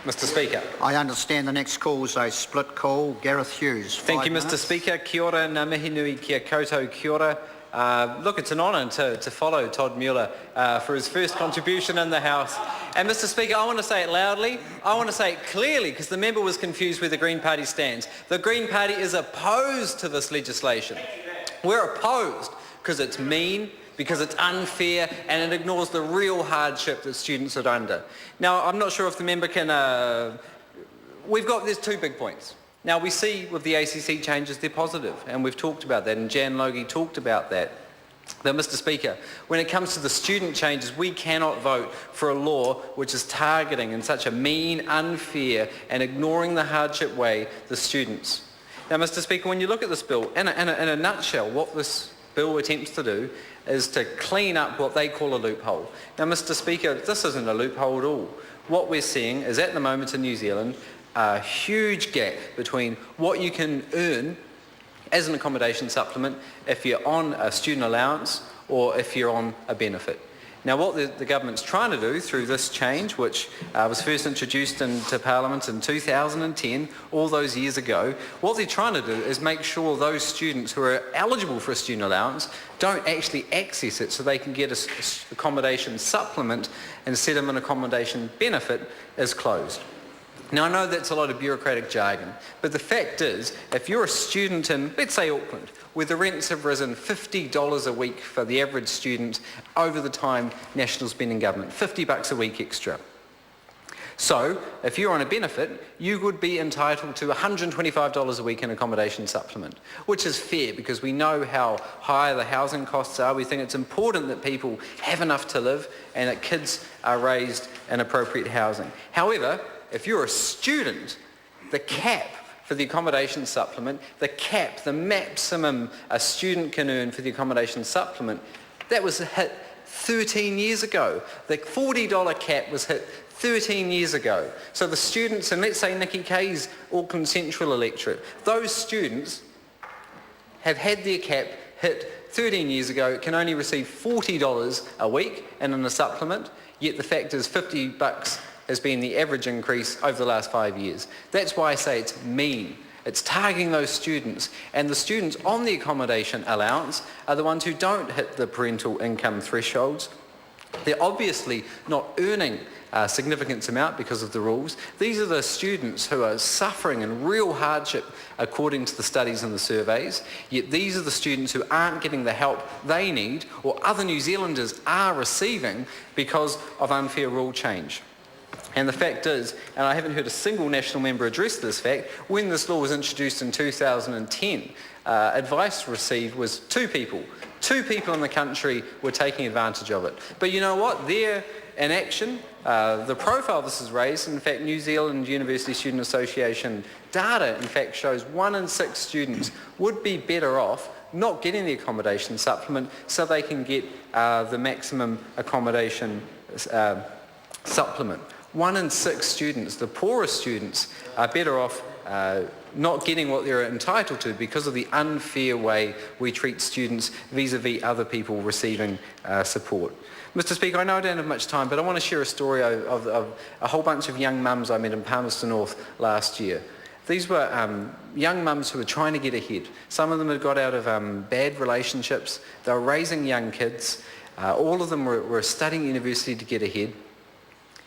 Mr Speaker. I understand the next call is a split call. Gareth Hughes. Thank you, Mr Speaker. Kia ora, ngā mihi nui kia koutou, kia ora. Look, it's an honour to follow Todd Mueller for his first contribution in the House. And Mr Speaker, I want to say it loudly, I want to say it clearly, because the member was confused where the Green Party stands. The Green Party is opposed to this legislation. We're opposed because it's mean, because it's unfair, and it ignores the real hardship that students are under. Now, I'm not sure if the member can... there's two big points. Now, we see with the ACC changes, they're positive, and we've talked about that, and Jan Logie talked about that. But, Mr Speaker, when it comes to the student changes, we cannot vote for a law which is targeting in such a mean, unfair, and ignoring the hardship way the students. Now, Mr Speaker, when you look at this bill, in a nutshell, what this bill attempts to do is to clean up what they call a loophole. Now, Mr Speaker, this isn't a loophole at all. What we're seeing is, at the moment in New Zealand, a huge gap between what you can earn as an accommodation supplement if you're on a student allowance or if you're on a benefit. Now, what the government's trying to do through this change, which was first introduced into Parliament in 2010, all those years ago, what they're trying to do is make sure those students who are eligible for a student allowance don't actually access it so they can get an accommodation supplement instead of an accommodation benefit is closed. Now, I know that's a lot of bureaucratic jargon, but the fact is, if you're a student in, let's say, Auckland, where the rents have risen $50 a week for the average student over the time National's been in government, $50 a week extra. So, if you're on a benefit, you would be entitled to $125 a week in accommodation supplement, which is fair because we know how high the housing costs are. We think it's important that people have enough to live and that kids are raised in appropriate housing. However, if you're a student, the cap for the accommodation supplement, the maximum a student can earn for the accommodation supplement, that was hit 13 years ago. The $40 cap was hit 13 years ago. So the students, and let's say Nikki Kay's Auckland Central electorate, those students have had their cap hit 13 years ago, can only receive $40 a week and in a supplement, yet the fact is $50 has been the average increase over the last 5 years. That's why I say it's mean. It's targeting those students, and the students on the accommodation allowance are the ones who don't hit the parental income thresholds. They're obviously not earning a significant amount because of the rules. These are the students who are suffering in real hardship according to the studies and the surveys, yet these are the students who aren't getting the help they need or other New Zealanders are receiving because of unfair rule change. And the fact is, and I haven't heard a single National member address this fact, when this law was introduced in 2010, advice received was two people. Two people in the country were taking advantage of it. But you know what? They're in action. The profile this is raised, in fact, New Zealand University Student Association data, in fact, shows 1 in 6 students would be better off not getting the accommodation supplement so they can get the maximum accommodation supplement. 1 in 6 students, the poorest students, are better off not getting what they're entitled to because of the unfair way we treat students vis-a-vis other people receiving support. Mr Speaker, I know I don't have much time, but I want to share a story of a whole bunch of young mums I met in Palmerston North last year. These were young mums who were trying to get ahead. Some of them had got out of bad relationships. They were raising young kids. All of them were studying at university to get ahead.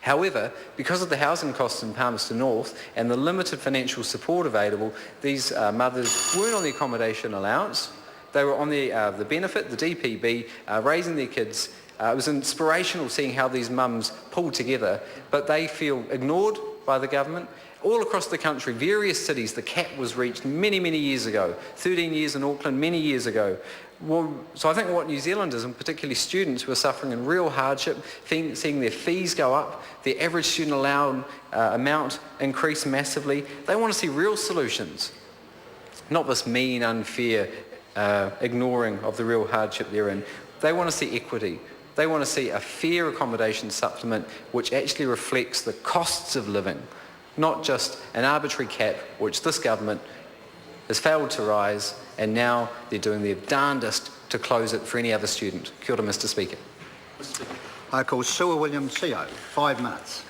However, because of the housing costs in Palmerston North and the limited financial support available, these mothers weren't on the accommodation allowance. They were on the benefit, the DPB, raising their kids. It was inspirational seeing how these mums pulled together, but they feel ignored by the government. All across the country, various cities, the cap was reached many, many years ago. 13 years in Auckland, many years ago. Well, so I think what New Zealanders, and particularly students who are suffering in real hardship, seeing their fees go up, their average student allowed amount increase massively, they want to see real solutions, not this mean, unfair ignoring of the real hardship they're in. They want to see equity. They want to see a fair accommodation supplement which actually reflects the costs of living, not just an arbitrary cap which this government has failed to rise, and now they're doing their darndest to close it for any other student. Kia ora, Mr Speaker. I call Sue Williams-Seo, 5 minutes.